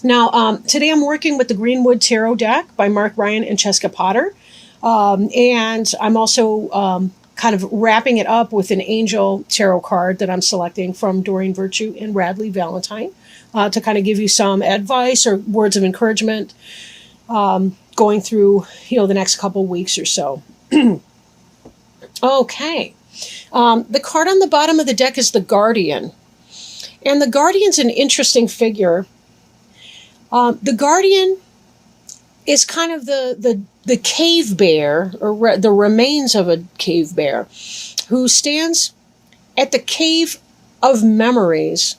Now, today I'm working with the Greenwood Tarot deck by Mark Ryan and Cheska Potter. And I'm also kind of wrapping it up with an angel tarot card that I'm selecting from Doreen Virtue and Radley Valentine to kind of give you some advice or words of encouragement going through, the next couple weeks or so. Okay. The card on the bottom of the deck is the Guardian. And the Guardian's an interesting figure. The Guardian is kind of the cave bear, or the remains of a cave bear, who stands at the cave of memories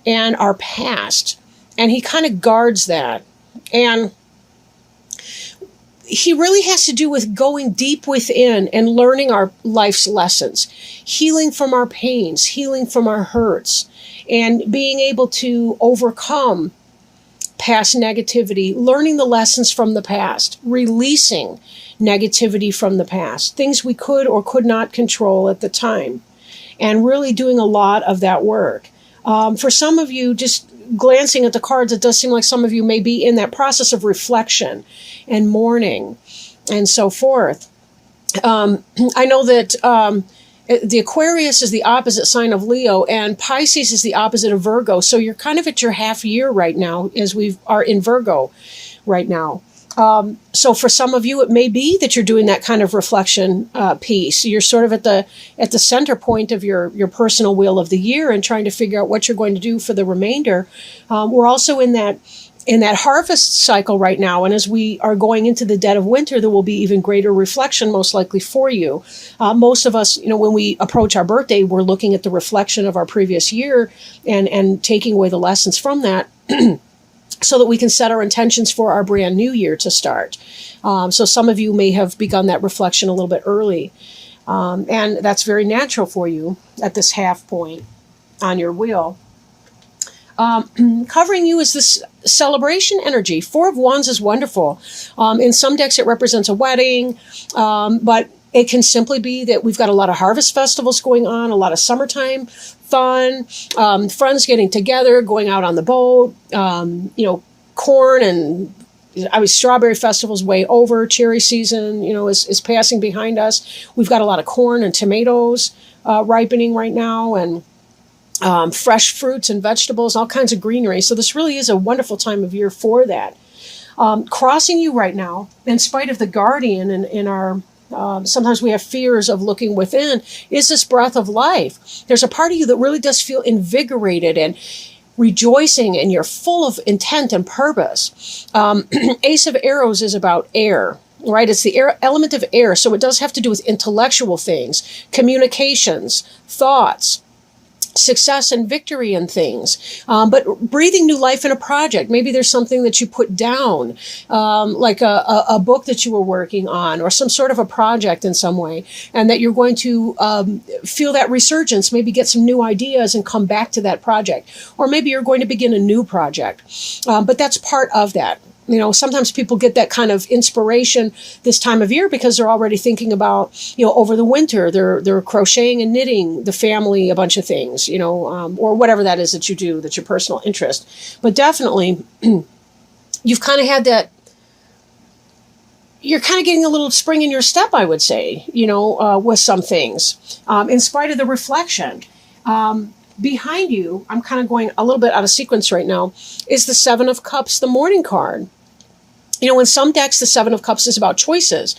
and our past. And he kind of guards that. And he really has to do with going deep within and learning our life's lessons, healing from our pains, healing from our hurts, and being able to overcome past negativity, learning the lessons from the past, releasing negativity from the past, things we could or could not control at the time, and really doing a lot of that work. For some of you, just glancing at the cards, it does seem like some of you may be in that process of reflection and mourning and so forth. I know that the Aquarius is the opposite sign of Leo, and Pisces is the opposite of Virgo. So you're kind of at your half year right now, as we are in Virgo right now. So for some of you, it may be that you're doing that kind of reflection piece. You're sort of at the center point of your personal wheel of the year and trying to figure out what you're going to do for the remainder. We're also in that harvest cycle right now. And as we are going into the dead of winter, there will be even greater reflection, most likely for you. Most of us, when we approach our birthday, we're looking at the reflection of our previous year and taking away the lessons from that so that we can set our intentions for our brand new year to start. So some of you may have begun that reflection a little bit early. And that's very natural for you at this half point on your wheel. Covering you is this celebration energy. Four of Wands is wonderful. In some decks, it represents a wedding, but it can simply be that we've got a lot of harvest festivals going on, a lot of summertime fun, friends getting together, going out on the boat, corn and strawberry festival's way over. Cherry season, is passing behind us. We've got a lot of corn and tomatoes ripening right now, and fresh fruits and vegetables, all kinds of greenery. So this really is a wonderful time of year for that. Crossing you right now, in spite of the Guardian and in our sometimes we have fears of looking within, is this breath of life. There's a part of you that really does feel invigorated and rejoicing, and you're full of intent and purpose. Ace of Arrows is about air, right? It's the element of air, so it does have to do with intellectual things, communications, thoughts, success and victory in things, but breathing new life in a project. Maybe there's something that you put down, like a book that you were working on, or some sort of a project in some way, and that you're going to feel that resurgence, maybe get some new ideas and come back to that project. Or maybe you're going to begin a new project, but that's part of that. Sometimes people get that kind of inspiration this time of year because they're already thinking about, over the winter, they're crocheting and knitting the family a bunch of things, or whatever that is that you do, that's your personal interest. But definitely, you've kind of had that, you're kind of getting a little spring in your step, I would say, with some things, in spite of the reflection. Behind you, I'm kind of going a little bit out of sequence right now, is the Seven of Cups, the Morning card. In some decks, the Seven of Cups is about choices.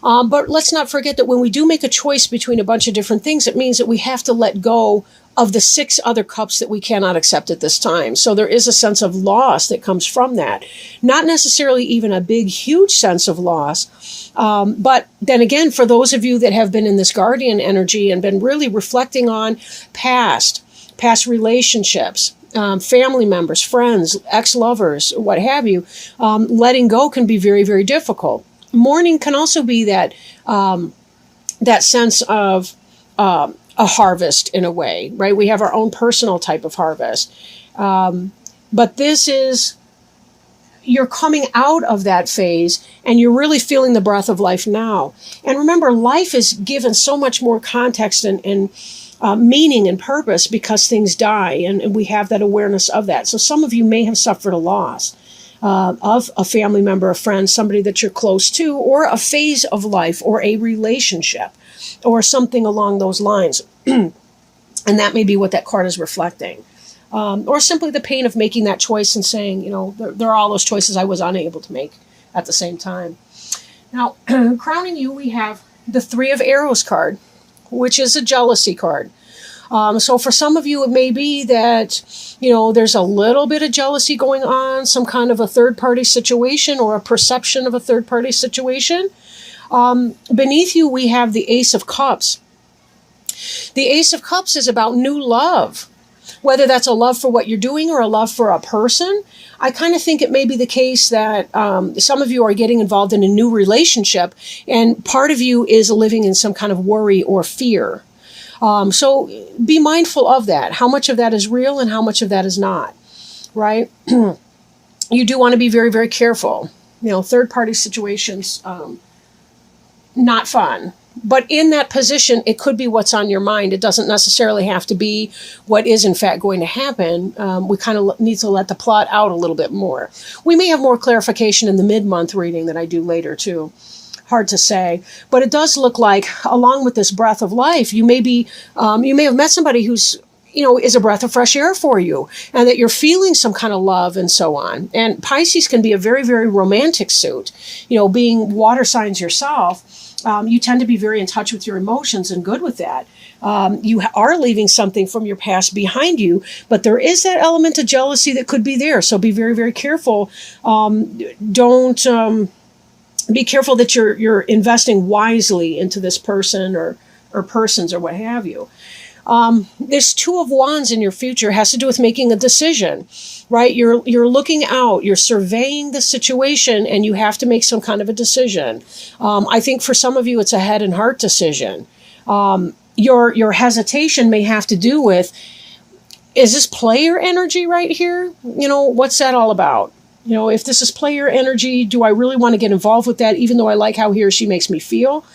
But let's not forget that when we do make a choice between a bunch of different things, it means that we have to let go of the 6 other cups that we cannot accept at this time. So there is a sense of loss that comes from that. Not necessarily even a big, huge sense of loss. But then again, for those of you that have been in this Guardian energy and been really reflecting on past relationships, family members, friends, ex-lovers, what have you, letting go can be very, very difficult. Mourning can also be that sense of a harvest in a way, right? We have our own personal type of harvest. But this is, you're coming out of that phase and you're really feeling the breath of life now. And remember, life is given so much more context and meaning and purpose because things die, and we have that awareness of that. So some of you may have suffered a loss of a family member, a friend, somebody that you're close to, or a phase of life, or a relationship, or something along those lines. And that may be what that card is reflecting. Or simply the pain of making that choice and saying, there are all those choices I was unable to make at the same time. Now, crowning you, we have the Three of Arrows card, which is a jealousy card. So for some of you, it may be that, there's a little bit of jealousy going on, some kind of a third-party situation or a perception of a third-party situation. Beneath you, we have the Ace of Cups. The Ace of Cups is about new love, whether that's a love for what you're doing or a love for a person. I kind of think it may be the case that some of you are getting involved in a new relationship, and part of you is living in some kind of worry or fear. So be mindful of that. How much of that is real and how much of that is not, right? You do want to be very, very careful. Third-party situations, not fun. But in that position, it could be what's on your mind. It doesn't necessarily have to be what is, in fact, going to happen. We kind of need to let the plot out a little bit more. We may have more clarification in the mid-month reading that I do later, too. Hard to say. But it does look like, along with this breath of life, you may have met somebody who's, is a breath of fresh air for you, and that you're feeling some kind of love and so on. And Pisces can be a very, very romantic suit. Being water signs yourself, you tend to be very in touch with your emotions and good with that. You are leaving something from your past behind you, but there is that element of jealousy that could be there. So be very, very careful. Be careful that you're investing wisely into this person or persons or what have you. This Two of Wands in your future has to do with making a decision, right? You're looking out, you're surveying the situation, and you have to make some kind of a decision. I think for some of you, it's a head and heart decision. Your hesitation may have to do with, is this player energy right here? What's that all about? If this is player energy, do I really want to get involved with that, even though I like how he or she makes me feel?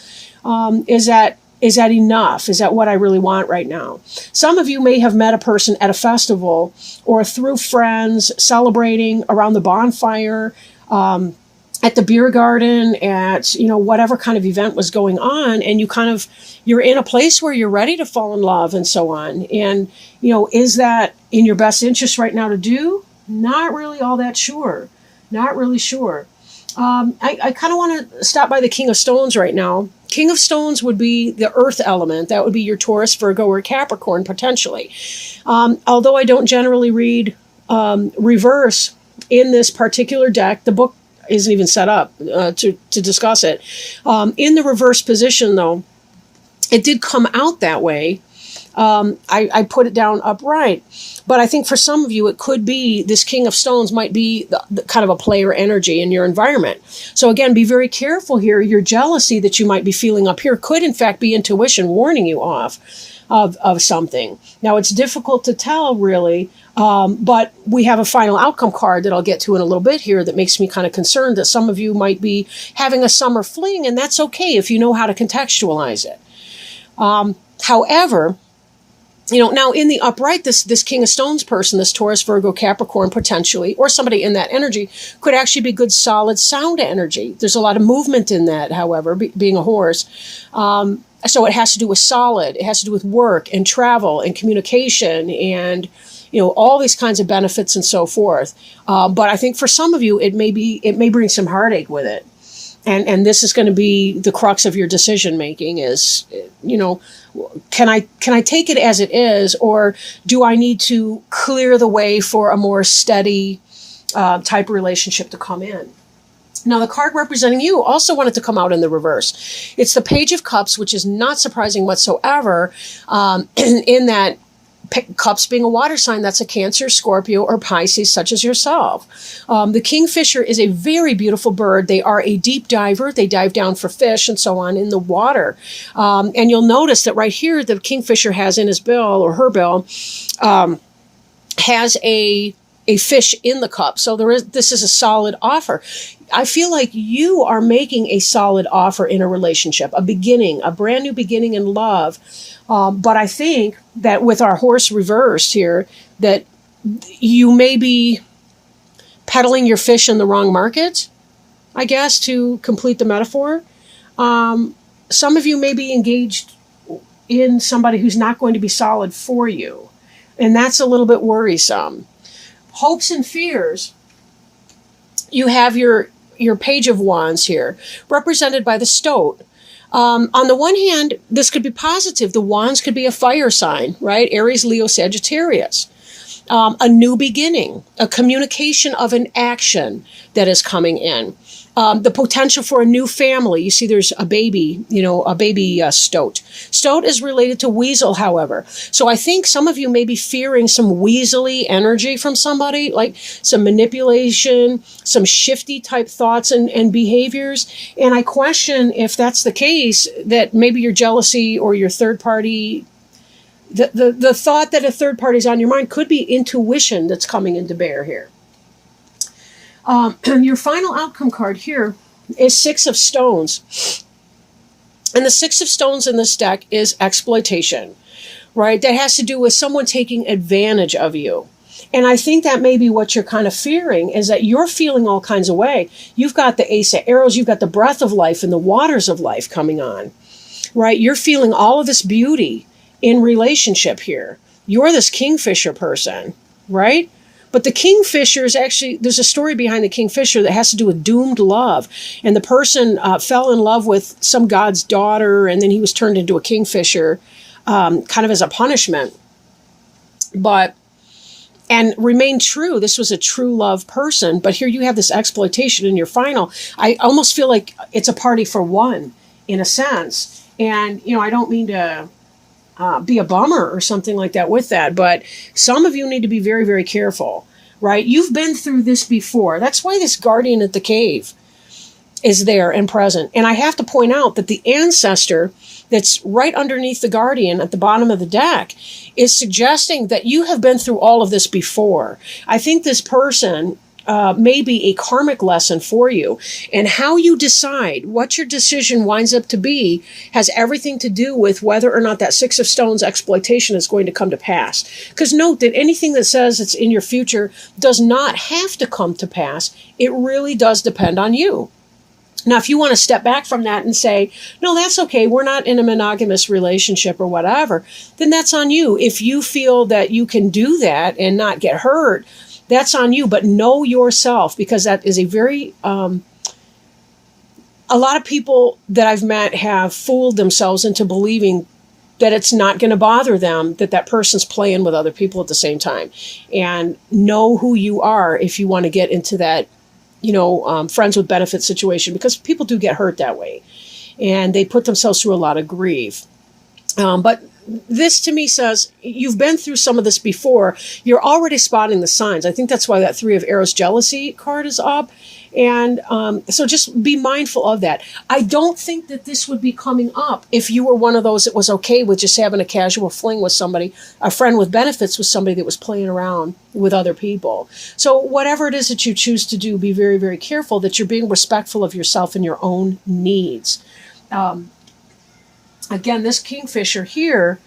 Is that enough? Is that what I really want right now? Some of you may have met a person at a festival or through friends, celebrating around the bonfire, at the beer garden, at, whatever kind of event was going on. And you're in a place where you're ready to fall in love and so on. And, is that in your best interest right now to do? Not really all that sure. Not really sure. I kind of want to stop by the King of Stones right now. King of Stones would be the earth element. That would be your Taurus, Virgo, or Capricorn, potentially. Although I don't generally read reverse in this particular deck, the book isn't even set up to discuss it. In the reverse position, though, it did come out that way. I put it down upright. But I think for some of you, it could be this King of Stones might be the kind of a player energy in your environment. So again, be very careful here. Your jealousy that you might be feeling up here could in fact be intuition warning you off of something. Now, it's difficult to tell really, but we have a final outcome card that I'll get to in a little bit here that makes me kind of concerned that some of you might be having a summer fling, and that's okay if you know how to contextualize it. However, now in the upright, this King of Stones person, this Taurus, Virgo, Capricorn, potentially, or somebody in that energy, could actually be good, solid sound energy. There's a lot of movement in that, however, being a horse. So it has to do with solid. It has to do with work and travel and communication and, all these kinds of benefits and so forth. But I think for some of you, it may bring some heartache with it. And this is going to be the crux of your decision making is, can I take it as it is, or do I need to clear the way for a more steady type relationship to come in? Now, the card representing you also wanted to come out in the reverse. It's the Page of Cups, which is not surprising whatsoever, in that Cups being a water sign, that's a Cancer, Scorpio, or Pisces, such as yourself. The kingfisher is a very beautiful bird. They are a deep diver. They dive down for fish and so on in the water. And you'll notice that right here, the kingfisher has in his bill, or her bill, has a a fish in the cup. So this is a solid offer. I feel like you are making a solid offer in a relationship, a beginning, a brand new beginning in love. But I think that with our horse reversed here, that you may be peddling your fish in the wrong market, I guess, to complete the metaphor. Some of you may be engaged in somebody who's not going to be solid for you. And that's a little bit worrisome. Hopes and fears. You have your Page of Wands here, represented by the Stoat. On the one hand, this could be positive. The Wands could be a fire sign, right? Aries, Leo, Sagittarius. A new beginning, a communication of an action that is coming in. The potential for a new family. You see there's a baby, stoat. Stoat is related to weasel, however. So I think some of you may be fearing some weaselly energy from somebody, like some manipulation, some shifty type thoughts and behaviors. And I question if that's the case, that maybe your jealousy or your third party, the thought that a third party is on your mind could be intuition that's coming into bear here. Your final outcome card here is Six of Stones. And the Six of Stones in this deck is exploitation, right? That has to do with someone taking advantage of you. And I think that may be what you're kind of fearing, is that you're feeling all kinds of way. You've got the Ace of Arrows, you've got the breath of life and the waters of life coming on, right? You're feeling all of this beauty in relationship here. You're this Kingfisher person, right? But the Kingfisher is actually, there's a story behind the Kingfisher that has to do with doomed love. And the person fell in love with some god's daughter, and then he was turned into a Kingfisher kind of as a punishment. And remained true. This was a true love person. But here you have this exploitation in your final. I almost feel like it's a party for one, in a sense. And, I don't mean to be a bummer or something like that with that. But some of you need to be very, very careful, right? You've been through this before. That's why this guardian at the cave is there and present. And I have to point out that the ancestor that's right underneath the guardian at the bottom of the deck is suggesting that you have been through all of this before. I think this person may be a karmic lesson for you. And how you decide what your decision winds up to be has everything to do with whether or not that Six of Stones exploitation is going to come to pass. Because note that anything that says it's in your future does not have to come to pass. It really does depend on you. Now, if you want to step back from that and say, no, that's okay, we're not in a monogamous relationship or whatever, then that's on you. If you feel that you can do that and not get hurt, that's on you. But know yourself, because that is a very, a lot of people that I've met have fooled themselves into believing that it's not going to bother them, that person's playing with other people at the same time. And know who you are if you want to get into that, friends with benefits situation, because people do get hurt that way and they put themselves through a lot of grief. But this to me says you've been through some of this before. You're already spotting the signs. I think that's why that Three of Arrows jealousy card is up. And so just be mindful of that. I don't think that this would be coming up if you were one of those that was okay with just having a casual fling with somebody, a friend with benefits with somebody that was playing around with other people. So whatever it is that you choose to do, be very, very careful that you're being respectful of yourself and your own needs. Again, this Kingfisher here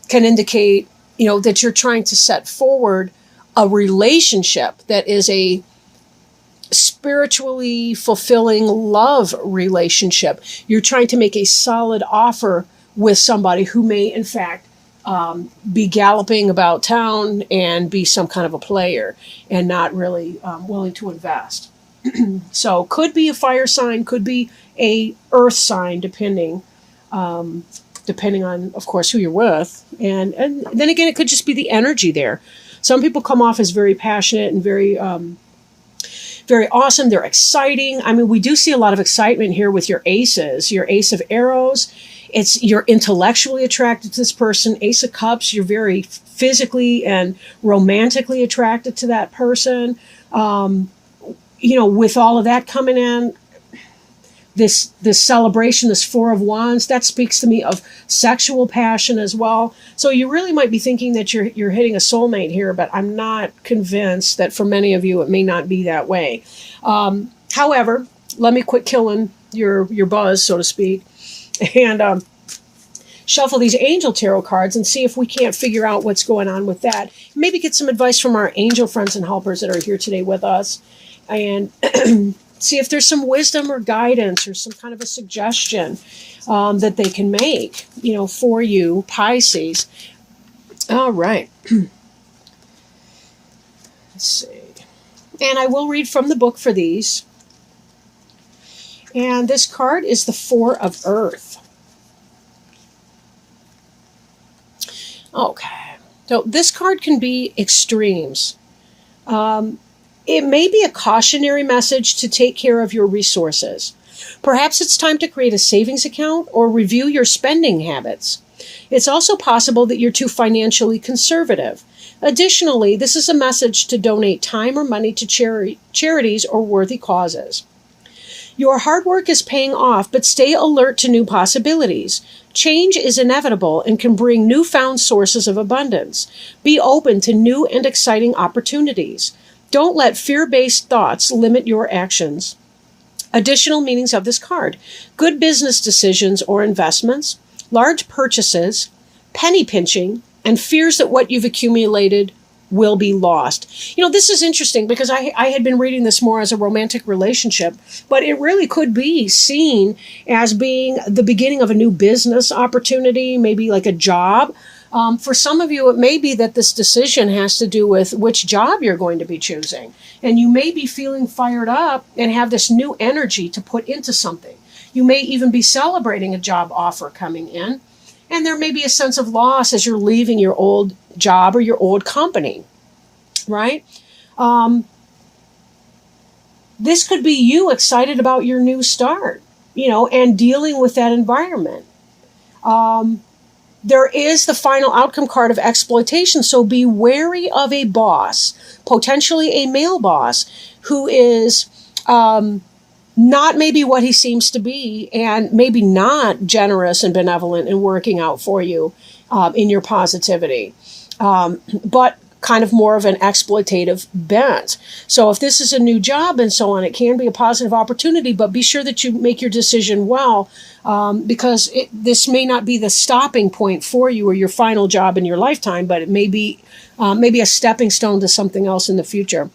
can indicate, that you're trying to set forward a relationship that is a spiritually fulfilling love relationship. You're trying to make a solid offer with somebody who may, in fact, be galloping about town and be some kind of a player and not really willing to invest. So could be a fire sign, could be a earth sign, depending on, of course, who you're with. And then again, it could just be the energy there. Some people come off as very passionate and very awesome. They're exciting. I mean, we do see a lot of excitement here with your aces, your Ace of Arrows. You're intellectually attracted to this person. Ace of Cups, you're very physically and romantically attracted to that person. With all of that coming in, this celebration, this Four of Wands, that speaks to me of sexual passion as well. So you really might be thinking that you're hitting a soulmate here, but I'm not convinced that for many of you it may not be that way. However, let me quit killing your buzz, so to speak, and shuffle these angel tarot cards and see if we can't figure out what's going on with that. Maybe get some advice from our angel friends and helpers that are here today with us, and see if there's some wisdom or guidance or some kind of a suggestion that they can make, for you, Pisces. All right. Let's see. And I will read from the book for these. And this card is the Four of Earth. Okay. So this card can be extremes. It may be a cautionary message to take care of your resources. Perhaps it's time to create a savings account or review your spending habits. It's also possible that you're too financially conservative. Additionally, this is a message to donate time or money to charities or worthy causes. Your hard work is paying off, but stay alert to new possibilities. Change is inevitable and can bring newfound sources of abundance. Be open to new and exciting opportunities. Don't let fear-based thoughts limit your actions. Additional meanings of this card: good business decisions or investments, large purchases, penny pinching, and fears that what you've accumulated will be lost. This is interesting because I had been reading this more as a romantic relationship, but it really could be seen as being the beginning of a new business opportunity, maybe like a job. For some of you, it may be that this decision has to do with which job you're going to be choosing. And you may be feeling fired up and have this new energy to put into something. You may even be celebrating a job offer coming in. And there may be a sense of loss as you're leaving your old job or your old company, right? This could be you excited about your new start, and dealing with that environment. There is the final outcome card of exploitation, so be wary of a boss, potentially a male boss, who is not maybe what he seems to be, and maybe not generous and benevolent and working out for you in your positivity, but kind of more of an exploitative bent. So if this is a new job and so on, it can be a positive opportunity, but be sure that you make your decision well, because this may not be the stopping point for you or your final job in your lifetime, but it may be maybe a stepping stone to something else in the future.